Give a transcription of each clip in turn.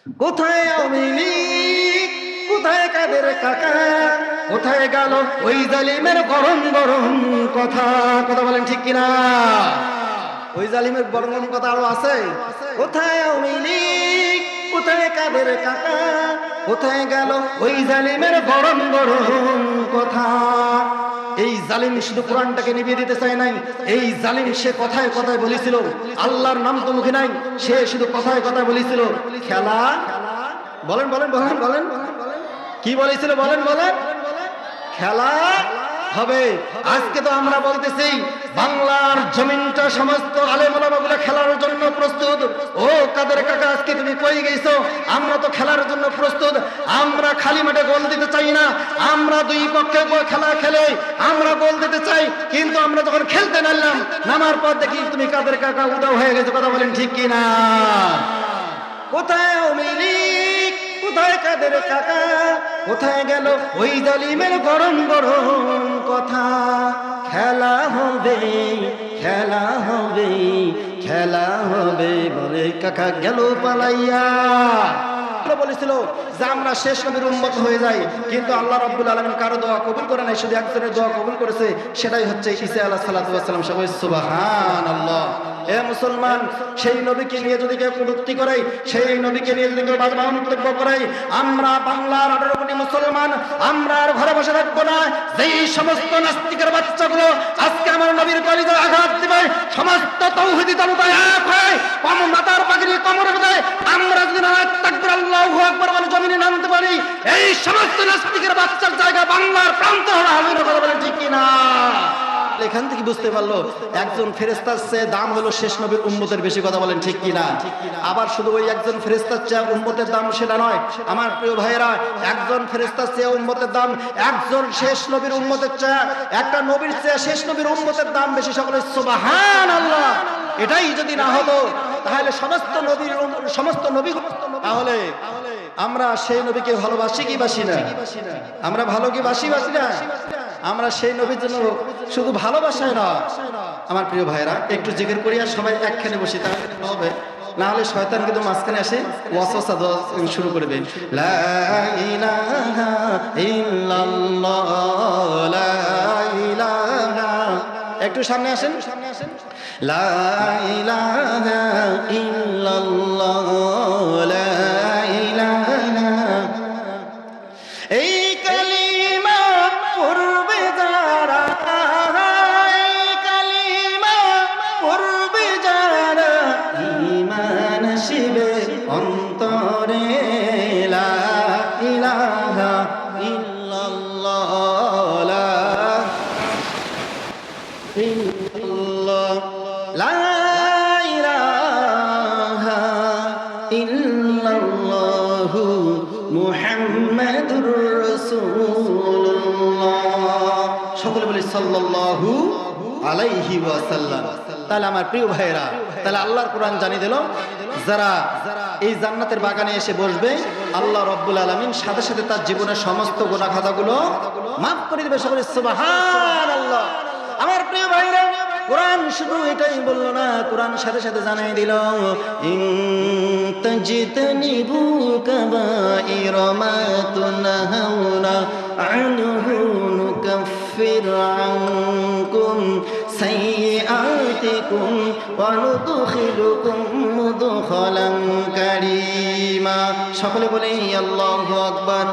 কোথায় আওয়ামী লীগ, কোথায় কাদের কাকা, কোথায় গেল ওই জালিমের গরম গরম কথা? কথা বলেন ঠিক কিনা? ওই জালিমের গরম গরম কথা আরো আছে। কোথায় আওয়ামী লীগ, কোথায় কাদের কাকা, কোথায় গেল ওই জালিমের গরম গরম কথা? এই জালিম শুধু কোরআনটাকে নিভিয়ে দিতে চায় নাই, এই জালিম সে কথায় কথায় বলেছিল আল্লাহর নাম তো মুখে নাই, সে শুধু কথায় কথায় বলেছিল খেলা। বলেন বলেন বলেন বলেন কি বলেছিল? বলেন বলেন খেলা হবে। আজকে তো আমরা বলতেছি বাংলার জমিনটা সমস্ত আলেম ওলামাগুলো খেলার জন্য প্রস্তুত। ও কাদের কাকা, আজকে তুমি কই গেছো? আমরা তো খেলার জন্য প্রস্তুত। আমরা খালি মাঠে গোল দিতে চাই না, আমরা দুই পক্ষে খেলা খেলে আমরা গোল দিতে চাই। কিন্তু আমরা যখন খেলতে নামলাম, নামার পর দেখি তুমি কাদের কাকা উদাও হয়ে গেছে। কথা বলেন ঠিক কিনা? কোথায় আওয়ামী লীগ, কোথায় কাদের কাকা, কোথায় গেল ওই জালিমের গরম গরম কথা? খেলা হবে, খেলা হবে, খেলা হবে বলে কাকা গেল পালাইয়া। বলেছিল যে আমরা শেষ নবীর উম্মত হয়ে যাই, কিন্তু আল্লাহ রাব্বুল আলামিন কারো দোয়া কবুল করে নাই, শুধু একজনের দোয়া কবুল করেছে, সেটাই হচ্ছে ঈসা আলাইহিস সালাতু ওয়াস সালাম। সবাই সুবহানাল্লাহ। এ মুসলমান, সেই নবীকে নিয়ে যদি কেউ কটূক্তি করে, সেই নবীকে নিয়ে যদি কেউ বাজে মন্তব্য করে, আমরা বাংলার 18 কোটি মুসলমান আমরা আর ঘরে বসে থাকবো না। যেই সমস্ত নাস্তিকের বাচ্চাগুলো আজকে আমার নবীর কলিজায় আঘাত দিবে, সমস্ত তাওহীদি জনতা এক হয়ে মাথার পাগড়ি কোমরে বেঁধে আমরা যদি নারায়ে তাকবীর আল্লাহু আকবার বলে জমিনে নামতে পারি, এই সমস্ত নাস্তিকের বাচ্চার জায়গা বাংলার প্রান্ত হবে না। কথা বলেন ঠিক কিনা? এখান থেকে বুঝতে পারলো একজন ফেরেশতার চেয়ে দাম হলো শেষ নবীর উম্মতের বেশি। কথা বলেন ঠিক কিনা? আবার শুধু ওই একজন ফেরেশতার চেয়ে উম্মতের দাম সেটা নয় আমার প্রিয় ভাইয়েরা, একজন ফেরেশতার চেয়ে উম্মতের দাম একজন শেষ নবীর উম্মতের চেয়ে, একটা নবীর চেয়ে শেষ নবীর উম্মতের দাম বেশি। সকলে সুবহানাল্লাহ। এটাই যদি না হতো তাহলে সমস্ত নবী তাহলে আমরা সেই নবীকে ভালোবাসি কি বাসি না? আমরা ভালো কি বাসি না? আমরা সেই নবীর জন্য শুধু ভালোবাসায় না আমার প্রিয় ভাইরা, একটু জিকির করি আর সবাই একখানে বসি, তাহলে হবে। না হলে শয়তান কিন্তু মাঝখানে এসে ওয়াসওয়াসা দেওয়া শুরু করবে। লা ইলাহা ইল্লাল্লাহ, লা ইলাহা। একটু সামনে আসেন। লা ইলাহা ইল্লাল্লাহ, লা ইলাহা। এই কালিমা পড়বে যারা, এই কালিমা পড়বে যারা, ঈমান আসিবে অন্তরে। লা ইলাহা ইল্লাল্লাহ, লা ইল্লাল্লাহ, লা ইলাহা ইল্লাল্লাহু মুহাম্মাদুর রাসূলুল্লাহ। সকলে বলি সাল্লাল্লাহু আলাইহি ওয়াসাল্লাম। তাহলে আমার প্রিয় ভাইয়েরা, তাহলে আল্লাহর কোরআন জানিয়ে দিল যারা এই জান্নাতের বাগানে এসে বসবে, আল্লাহ রাব্বুল আলামিন সাথে সাথে তার জীবনের সমস্ত গুনাহ খাতাগুলো মাফ করে দিবে। সকলে সুবহানাল্লাহ। আমার প্রিয় ভাইরা, কোরআন শুধু এটাই বললো না, কোরআন সাথে সাথে জানাই দিল ইন তাজতানিবু কাবাইরা মা তুনহাউনা আনহু নুকাফির আনকুম সাইয়্যাতিকুম ওয়া নুদখিলুকুম মুদখালান কারীমা। সকলে বলে আল্লাহু আকবার।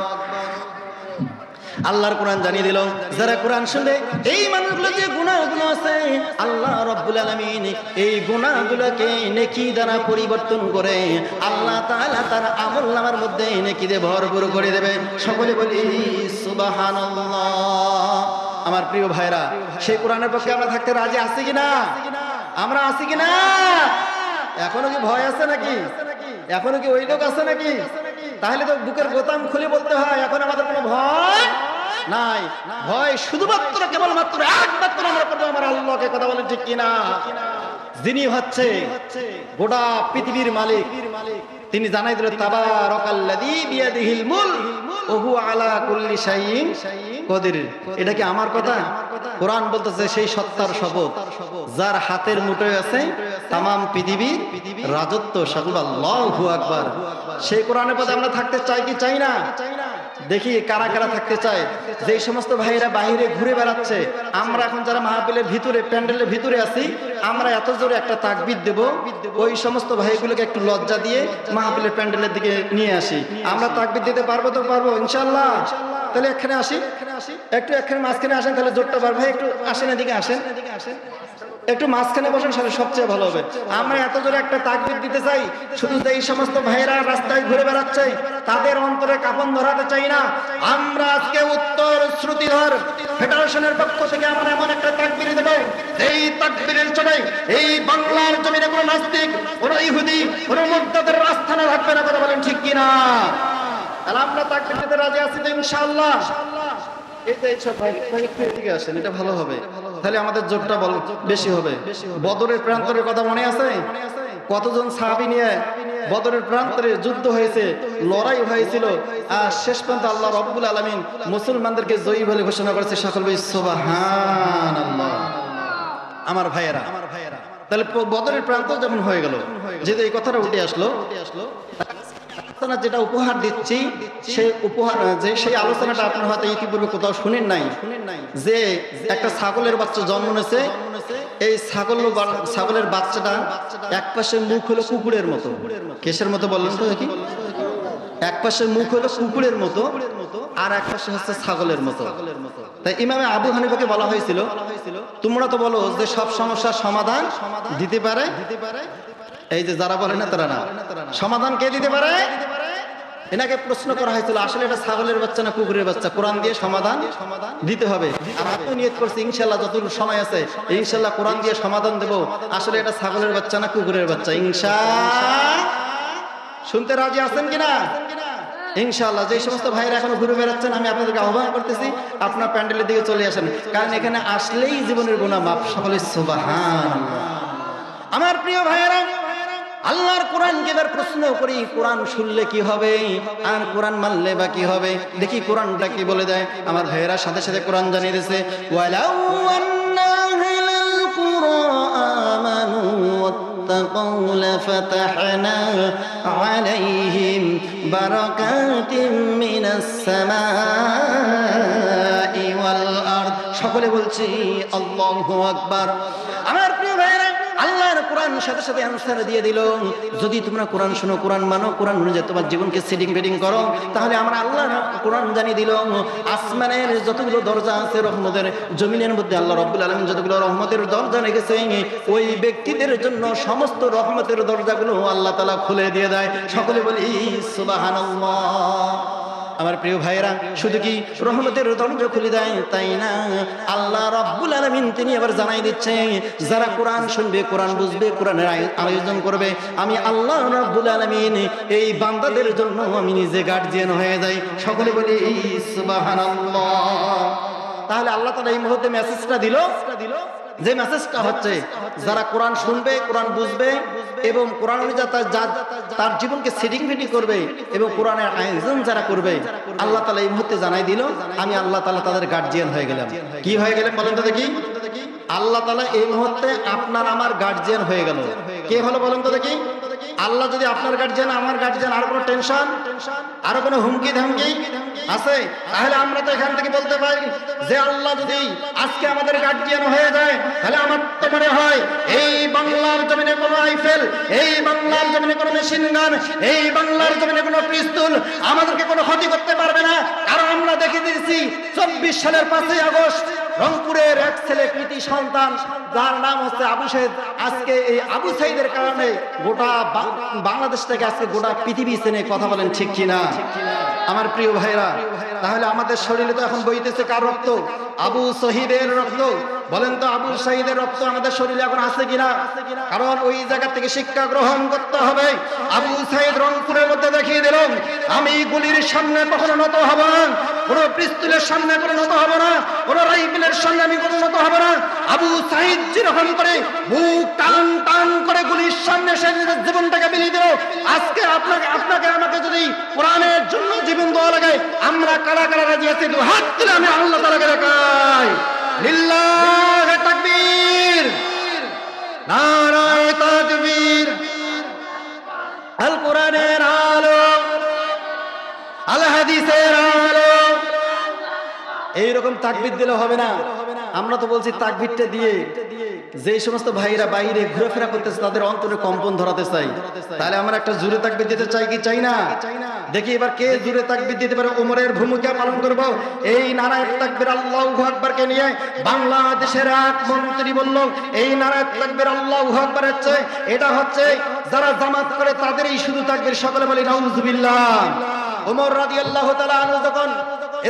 আল্লাহর কোরআন জানিয়ে দিল যারা কোরআন শুনবে, এই মানুষগুলো যে গুনাহগুলো আছে আল্লাহ রাব্বুল আলামিন এই গুনাহগুলোকে নেকি দ্বারা পরিবর্তন করে আল্লাহ তাআলা তার আমলনামার মধ্যে নেকি দিয়ে ভরপুর করে দেবে। সকলে বলি সুবহানাল্লাহ। আমার প্রিয় ভাইরা, সেই কোরআনের পক্ষে আমরা থাকতে রাজি আছি কিনা? আমরা আছি কিনা? এখনো কি ভয় আছে নাকি? এখনো কি ওই লোক আছে নাকি? তাহলে তো বুকের বোতাম খুলে বলতে হয় এখন আমাদের কোনো ভয় নাই। ভয় শুধুমাত্র কেবলমাত্র একমাত্র আমরা করবো আমার আল্লাহকে। কথা বলেন ঠিক কিনা? যিনি হচ্ছে গোটা পৃথিবীর মালিক, তিনি জানাই দিল তাবারাকাল্লাযী বিয়াদিহিল মুলক ওয়া হুয়া আলা কুল্লি শাইইন কদির। এটা কি আমার কথা? কোরআন বলতেছে সেই সত্তার শপথ যার হাতের মুঠোয় আছে তামাম পৃথিবীর রাজত্ব সকল আল্লাহু আকবার। সেই কোরআনের পথে আমরা থাকতে চাই কি চাই না? দেখি কারা কারা থাকতে চায়। যে সমস্ত ভাইরা বাইরে ঘুরে বেড়াচ্ছে, আমরা এখন যারা মাহফিলের ভিতরে প্যান্ডেলের ভিতরে আছি, আমরা এত জোরে একটা তাকবীর দেব, ওই সমস্ত ভাইগুলোকে একটু লজ্জা দিয়ে মাহফিলের প্যান্ডেলের দিকে নিয়ে আসি। আমরা তাকবীর দিতে পারবো তো পারবো ইনশাআল্লাহ। তাহলে এখানে আসি, একটু এখানে মাঝখানে আসেন, তাহলে জোরটা পার। ভাই একটু আসেন, এদিকে আসেন, একটু মাঝখানে বসেন, সাথে সবচেয়ে ভালো হবে। আমরা এত জোরে একটা তাকবীর দিতে চাই, শুধু এই সমস্ত ভাইরা রাস্তায় ঘুরে বেড়াচ্ছে তাদের অন্তরে কাফন ধরাতে চাই না। আমরা আজকে উত্তর শ্রুতিধর ফেডারেশনের পক্ষ থেকে আমরা এমন একটা তাকবীর দেব, এই তাকবীরের চলে এই বাংলার জমিনে কোনো নাস্তিক, কোনো ইহুদি, কোনো মুরতাদের আস্থানা থাকবে না। কথা বলেন ঠিক কিনা? তাহলে আমরা তাকবীর দিতে রাজি আছি তো ইনশাআল্লাহ। এটা ভালো হবে, তাহলে আমাদের জোরটা বেশি হবে। বদরের প্রান্তরের কথা মনে আছে? কতজন সাহাবী নিয়ে বদরের প্রান্তরে যুদ্ধ হয়েছে, লড়াই হয়েছিল, আর শেষ পর্যন্ত আল্লাহ রাব্বুল আলামিন মুসলমানদেরকে জয়ী বলে ঘোষণা করেছে। সকল বলি সুবহানাল্লাহ। আমার ভাইয়েরা, তাহলে বদরের প্রান্ত যেমন হয়ে গেল, যেহেতু এই কথাটা উঠে আসলো, যেটা উপহার দিচ্ছি সেই আলোচনাটা আপনার হয়তো ইতিপূর্বে কোথাও শুনেন নাই, যে একটা ছাগলের বাচ্চা জন্ম নিয়েছে। এই ছাগলের বাচ্চাটা এক পাশে মুখ হলো কুকুরের মতো। কেসের মতো বললেন তো দেখি? এক পাশে মুখ হলো কুকুরের মতো, আর এক পাশে হচ্ছে ছাগলের মতো। তাই ইমামে আবু হানিফাকে বলা হয়েছিল, তোমরা তো বলো যে সব সমস্যার সমাধান দিতে পারে, এই যে যারা বলে না তারা না, সমাধান কে দিতে পারে? এনাকে প্রশ্ন করা হয়েছিল, আসলে এটা ছাগলের বাচ্চা না কুকুরের বাচ্চা? কোরআন দিয়ে সমাধান দিতে হবে। আর আপনি নিয়ত করছি ইনশাআল্লাহ, যতটুকু সময় আছে ইনশাআল্লাহ কোরআন দিয়ে সমাধান দেব, আসলে এটা ছাগলের বাচ্চা না কুকুরের বাচ্চা। ইনশাআল্লাহ শুনতে রাজি আছেন কিনা? ইনশাআল্লাহ। যে সমস্ত ভাইরা এখনো ঘুরে বেড়াচ্ছেন, আমি আপনাদেরকে আহ্বান করতেছি, আপনার প্যান্ডেলের দিকে চলে আসেন, কারণ এখানে আসলেই জীবনের গুনাহ মাফ। সকলে সুবহানাল্লাহ। আমার প্রিয় ভাইয়েরা, আল্লাহর কোরআনকে এবার প্রশ্ন করি, কোরআন শুনলে কি হবে আর কোরআন মানলে বা কি হবে? দেখি কোরআনটা কি বলে দেয়। আমার ভাইয়েরা সাথে সাথে কোরআন জানিয়ে দিয়েছে, ওয়ালাউ আন্না আহলাল কুরা আমানু ওয়াত্তাকাউ লাফাতাহনা আলাইহিম বারাকাতিম মিনাস সামাই ওয়াল আরদ। সকলে বলছি আল্লাহু আকবার। আমার প্রিয় ভাইয়েরা, আল্লাহর কোরআন সাথে সাথে অ্যানসার দিয়ে দিল, যদি তোমরা কোরআন শোনো, কোরআন মানো, কোরআন অনুযায়ী তোমার জীবনকে সেটিং ফিটিং করো, তাহলে আমরা আল্লাহর কোরআন জানিয়ে দিল, আসমানের যতগুলো দরজা আছে রহমতের, জমিনের মধ্যে আল্লাহ রাব্বুল আলামিন যতগুলো রহমতের দরজা রেখেছে, ওই ব্যক্তিদের জন্য সমস্ত রহমতের দরজাগুলো আল্লাহ তাআলা খুলে দিয়ে দেয়। সকলে বলি সুবহানাল্লাহ। আমার প্রিয় ভাইরা, শুধু কি রহমতের দরজা খুলে দেয় তাই না, আল্লাহ রাব্বুল আলামিন তিনি আবার জানাই দিচ্ছে, যারা কোরআন শুনবে, কোরআন বুঝবে, কোরআনের আয়োজন করবে, আমি আল্লাহ রাব্বুল আলামিন এই বান্দাদের জন্য আমি নিজে গার্জিয়ান হয়ে যাই। সকলে বলি সুবহানাল্লাহ। তাহলে আল্লাহ তাআলা এই মুহূর্তে মেসেজটা দিল, যে মেসেজটা হচ্ছে যারা কোরআন শুনবে, কোরআন বুঝবে এবং কোরআন অনুযায়ী তার জীবনকে সেটিং ফিটিং করবে এবং কোরআনের আয়োজন যারা করবে, আল্লাহ তাআলা এই মুহূর্তে জানাই দিল, আমি আল্লাহ তাআলা তাদের গার্জিয়ান হয়ে গেলাম। কি হয়ে গেলেন বলেন তো দেখি? আল্লাহ তাআলা এই মুহূর্তে আপনার আমার গার্জিয়ান হয়ে গেল। কে হলো বলেন তো দেখি? আল্লাহ যদি আপনার গার্জিয়ান, আমার গার্জিয়ান, আর কোনো টেনশন, আর কোনো হুমকি ধামকি আছে? তাহলে আমরা তো এখান থেকে বলতে পারি যে আল্লাহ যদি আজকে আমাদের গার্জিয়ান হয়ে যায়, তাহলে আমার তো মনে হয় এই বাংলার জমিনে কোনো আইফেল, এই বাংলার জমিনে কোনো মেশিন গান, এই বাংলার জমিনে কোনো পিস্তল আমাদেরকে কোনো ক্ষতি করতে পারবে না। কারণ আমরা দেখে দিয়েছি 24 সালের 5ই আগস্ট রংপুরের এক ছেলে কৃতি সন্তান, যার নাম হচ্ছে আবু সাইদ, আজকে এই আবু সাইদের কারণে গোটা বাংলাদেশ থেকে আজকে গোটা পৃথিবী চেনে। কথা বলেন ঠিক কিনা আমার প্রিয় ভাইরা? তাহলে আমাদের শরীরে তো এখন বইতেছে কার রক্ত? আবু শহীদের রক্ত। বলেন তো আবু শহীদের রক্ত আমাদের শরীরে এখন আছে কিনা? কারণ ওই জায়গা থেকে শিক্ষা গ্রহণ করতে হবে। আবু সাইদ রংপুরের মধ্যে দেখিয়ে দিল, আমি গুলির সামনে কখনো নত হব না, কোনো পিস্তলের সামনে কোনো নত হব না, কোনো রাইফেলের সামনে আমি কোনো নত হব না। আবু সাইদ যেরকম করে বুক টান টান করে গুলির সামনে সে নিজের জীবনটাকে বিলিয়ে দিল, আজকে আপনাকে আমাকে যদি কোরআনের জন্য জীবন দেওয়া লাগে, আমরা কারা কারা রাজি আছি? দু হাত তুলে আমি আল্লাহ তাআলাকে দেখাই, লিল্লাহি তাকবীর, নারায়ে তাকবীর। আল কোরআনের আলো, আল হাদিসের আলো। এইরকম তাকবীর দিলে হবে না। আমরা তো বলছি তাকবীরটা দিয়ে যে সমস্ত ভাইরা বাইরে ঘোরাফেরা করতেছে তাদের অন্তরে কম্পন ধরাতে চাই। তাহলে আমরা একটা জোরে তাকবীর দিতে চাই কি চাই না? দেখি এবার কে জোরে তাকবীর দিতে পারে। ওমরের ভূমিকা পালন করব। এই নারায়ে তাকবীর আল্লাহু আকবারকে নিয়ে বাংলাদেশের এক মন্ত্রী বলল, এই নারায়ে তাকবীর আল্লাহু আকবার হচ্ছে, এটা হচ্ছে যারা জামাত করে তাদেরই শুধু তাকবীর। সকলে বলি নাউজুবিল্লাহ। ওমর রাদিয়াল্লাহু তাআলা আনহু যখন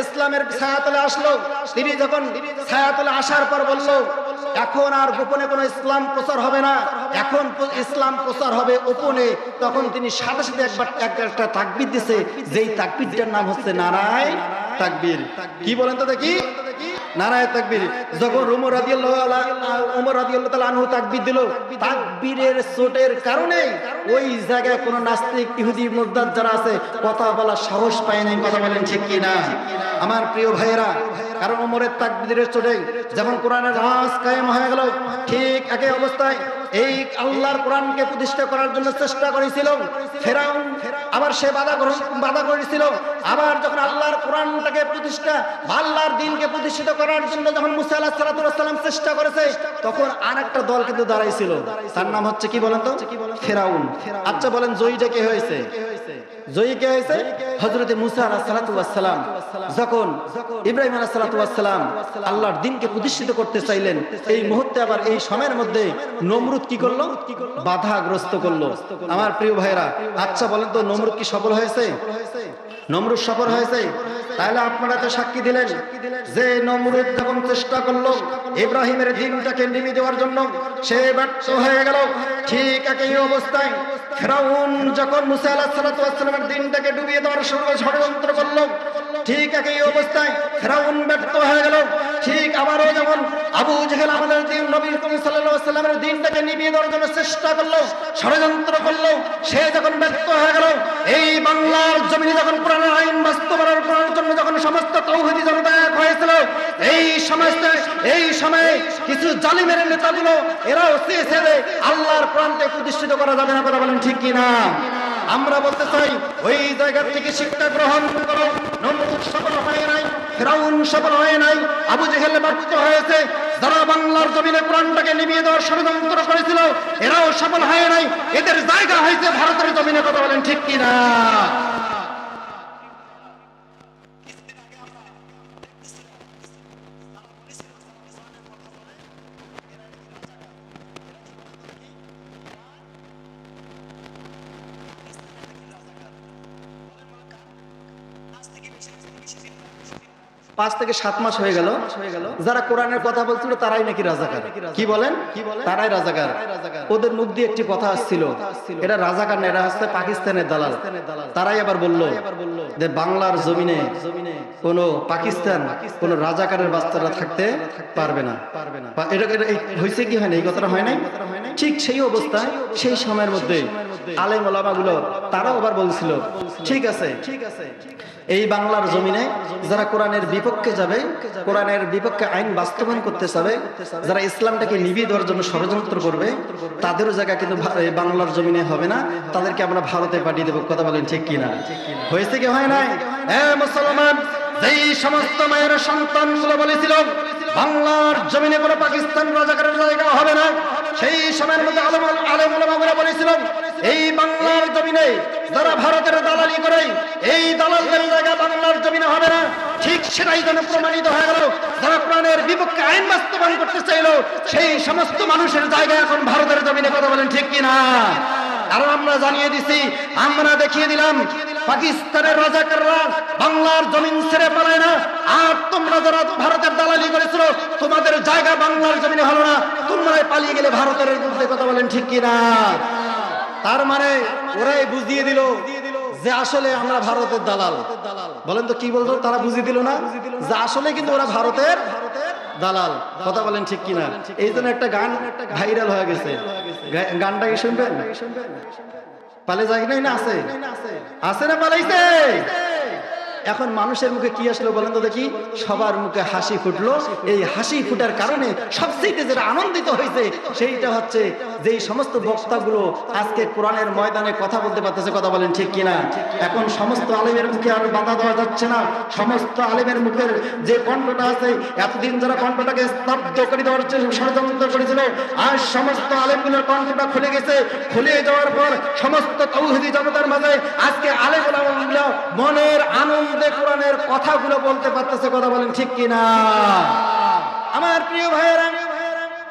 ইসলামের ছায়াতলে আসলো, তিনি যখন ছায়াতলে আসার পর বলল, এখন আর গোপনে কোনো ইসলাম প্রচার হবে না, এখন ইসলাম প্রচার হবে গোপনে। তখন তিনি সাথে সাথে একটা তাকবীর দিয়েছে, যেই তাকবীরটার নাম হচ্ছে নারায়ে তাকবীর। কি বলেন তো দেখি? নারায়ে তাকবীর। যখন ওমর রাদিয়াল্লাহু তাআলা আনহু তাকবীর দিল, তাকবীরের চোটের কারণে ওই জায়গায় কোন নাস্তিক ইহুদি মুরতাদ যারা আছে কথা বলার সাহস পায় নাই। কথা বলেন ঠিক কি না আমার প্রিয় ভাইয়েরা? কারণ ওমরের তাকবীরের চোটে যখন কোরআনের রাজ কায়েম হয়ে গেল, ঠিক একই অবস্থায় এই আল্লাহর কোরআনকে প্রতিষ্ঠা করার জন্য চেষ্টা করেছিল ফেরাউন। আবার সে বাধা করেছিল। আবার যখন আল্লাহর কোরআনটাকে প্রতিষ্ঠা, আল্লাহর দ্বীনকে প্রতিষ্ঠিত করার জন্য যখন মুসা আলাইহিস সালাম চেষ্টা করেছে, তখন আরেকটা দল কিন্তু দাঁড়াইছিল। তার নাম হচ্ছে কি বলেন তো? ফেরাউন। আচ্ছা বলেন, জয়ীটা কে হয়েছে? জয়ী কে হয়েছে? হযরতে মুসা আলাইহিস সালাম যখন ইব্রাহিম আলাইহিস সালাম আল্লাহর দ্বীনকে প্রতিষ্ঠিত করতে চাইলেন, এই মুহূর্তে আবার এই সময়ের মধ্যে নমরুদ কি করলো? বাধাগ্রস্ত করলো। আমার প্রিয় ভাইরা, আচ্ছা বলেন তো নমরুদ কি সফল হয়েছে? নমরুদ সফল হয়েছে? তাহলে আপনারা তো সাক্ষী দিলেন যে নমরুদ যখন চেষ্টা করলো ইব্রাহিমের দ্বীনটাকে নিভিয়ে দেওয়ার জন্য, সে ব্যর্থ হয়ে গেল। ঠিক একই অবস্থায় ফেরাউন যখন মুসা আলাইহিস সালামের দ্বীনটাকে ডুবিয়ে দেওয়ার ষড়যন্ত্র করলো, ঠিক একই অবস্থায় ফেরাউন ব্যর্থ হয়ে গেল। ঠিক আবারও যখন আবু জেহেল আমাদের দ্বীন নবী সাল্লাল্লাহু আলাইহি ওয়াসাল্লামের দ্বীনটাকে নিভিয়ে দেওয়ার জন্য চেষ্টা করলো, ষড়যন্ত্র করলো, সে যখন ব্যর্থ হয়ে গেল। এই বাংলার জমিনে যখন কোরআনের আইন বাস্তবায়ন করার জন্য যখন সমস্ত তাওহীদি জনতা এক হয়েছিল, এই সময়ে কিছু জালিমের নেতাগুলো এরাও চেয়েছে যে আল্লাহর কোরআনকে প্রতিষ্ঠিত করা যাবে না। কথা বলেন ঠিক কি না? আমরা বলতে চাই ওই জায়গা থেকে শিক্ষা গ্রহণ করো। নমরুদ সফল হয় নাই, ফেরাউন সফল হয় নাই, আবু জেহেল ব্যর্থ হয়েছে। যারা বাংলার জমিনে কোরআনটাকে নিভিয়ে দেওয়ার ষড়যন্ত্র করেছিল, এরাও সফল হয় নাই। এদের জায়গা হয়েছে ভারতের জমিনে। কথা বলেন ঠিক কি না? পাঁচ থেকে 7 মাস হয়ে গেল যারা কোরআনের কথা বলছিল তারাই নাকি রাজাকার। কি বলেন? তারাই রাজাকার। ওদের মুখ দিয়ে একটি কথা আসছিল, এটা রাজাকার না, এটা হচ্ছে পাকিস্তানের দালাল। তারাই আবার বলল যে বাংলার জমিনে কোন পাকিস্তান কোন রাজাকারের বাচ্চারা থাকতে পারবে না। এটা হয়েছে কি হয় না? এই কথাটা হয় নাই? ঠিক সেই অবস্থায় সেই সময়ের মধ্যে আলেম ওলামাগুলো তারাও আবার বলছিল, ঠিক আছে, এই বাংলার জমিনে যারা কোরআনের বিপক্ষে যাবে, কোরআনের বিপক্ষে আইন বাস্তবায়ন করতে চাবে, যারা ইসলামটাকে নিভিয়ে দেওয়ার জন্য ষড়যন্ত্র করবে, তাদেরও জায়গা কিন্তু বাংলার জমিনে হবে না, তাদেরকে আমরা ভারতে পাঠিয়ে দেবো। কথা বলেন ঠিক কিনা? হয়েছে কি হয় নাই? মুসলমান, যেই সমস্ত মায়ের সন্তানগুলো বলেছিল বাংলার জমিনে কোনো পাকিস্তান রাজাকারের জায়গা হবে না, সেই সময়ের মধ্যে আলেম ওলামারা বলেছিল এই বাংলার জমিনে যারা ভারতের দালালি করে, এই দালালদের জায়গা বাংলার জমিনে হবে না। ঠিক সেটাই যেন প্রমাণিত হয়ে গেল। যারা কোরআনের বিপক্ষে আইন বাস্তবায়ন করতে চাইল, সেই সমস্ত মানুষের জায়গা এখন ভারতের জমিনে। কথা বলেন ঠিক কিনা? কারণ আমরা জানিয়ে দিছি, আমরা দেখিয়ে দিলাম পাকিস্তানের রাজাকাররা বাংলার জমিন ছেড়ে পালায় না। আর তোমরা যারা ভারতের দালালি করেছিল, তোমাদের জায়গা বাংলার জমিনে হলো না, তোমরা পালিয়ে গেলে ভারতের বিরুদ্ধে। কথা বলেন ঠিক কিনা? তার মানে ওরাই বুঝিয়ে দিল যে আসলে আমরা ভারতের দালাল। বলেন তো কি বলতো? তারা বুঝিয়ে দিল না যে আসলে কিন্তু ওরা ভারতের দালাল। কথা বলেন ঠিক কিনা? এই জন্য একটা গান ভাইরাল হয়ে গেছে। গানটা কি শুনবেন? পালে যায় নাই না? আছে না? পালাইছে এখন মানুষের মুখে কি আসলো বলেন তো দেখি? সবার মুখে হাসি ফুটলো। এই হাসি ফুটার কারণে সবচেয়ে যেটা আনন্দিত হয়েছে সেইটা হচ্ছে যেই সমস্ত বক্তাগুলো আজকে কোরআনের ময়দানে কথা বলতে পারতেছে, কথা বলেন ঠিক কিনা? এখন সমস্ত আলেমের মুখে আর বাধা দেওয়া যাচ্ছে না। সমস্ত আলেমের মুখের যে কণ্ঠটা আছে, এতদিন যারা কণ্ঠটাকে স্তব্ধ করে দেওয়ার ষড়যন্ত্র করেছিল, আজ সমস্ত আলেমগুলোর কণ্ঠটা খুলে গেছে। খুলে যাওয়ার পর সমস্ত তাওহীদি জনতার মাঝে আজকে আলেম ওলামাগুলো মনের আনন্দে কোরআনের কথাগুলো বলতে পারতেছে, কথা বলেন ঠিক কিনা? আমার প্রিয় ভাইয়েরা,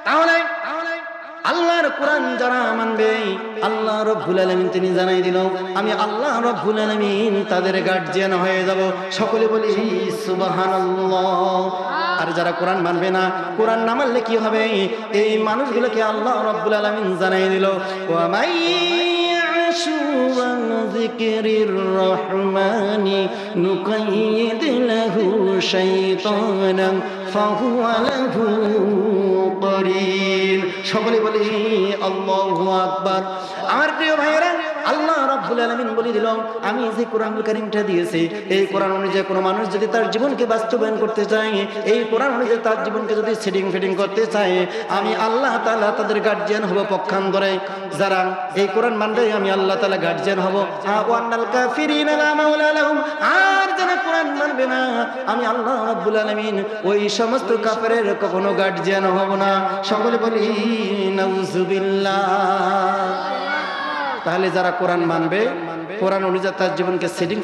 তাহলে আল্লাহর কোরআন যারা মানবে, আল্লাহ রাব্বুল আলামিন তিনি জানাই দিল, আমি আল্লাহ রাব্বুল আলামিন তাদের গার্জিয়ান হয়ে যাব। সকলে বলি সুবহানাল্লাহ। আর যারা কোরআন মানবে না, কোরআন না মানলে কি হবে? এই মানুষগুলোকে আল্লাহ রাব্বুল আলামিন জানাই দিল, ওয়া মাই যিকরির রহমানি নুকাইয়িদ লাহু শাইতানান ফাহুয়া লাহু করিন। সকলে বলি আল্লাহু আকবার। আমার প্রিয় ভাইয়েরা, আল্লাহ রাব্বুল আলামিন বলে দিল, আমি যে কোরআনুল কারীমটা দিয়েছি, এই কোরআন অনুযায়ী কোনো মানুষ যদি তার জীবনকে বাস্তবায়ন করতে চায়, এই কোরআন অনুযায়ী তার জীবনকে যদি ফিটিং করতে চায়, আমি আল্লাহ তাআলা তাদের গার্জিয়ান হব পক্ষান্তরে। যারা এই কোরআন মানবে, আমি আল্লাহ তাআলা গার্জিয়ান হব। ওয়ান্নাল কাফিরিনা লা মাওলা লাহুম। আর যারা কোরআন মানবে না, আমি আল্লাহ রাব্বুল আলামিন ওই সমস্ত কাফেরের কখনো গার্জিয়ান হব না। সকলে বলি নাউযুবিল্লাহ। তাহলে যারা কোরআন মানবে, কোরআন অনুযায়ী তার জীবনকে ফিটিং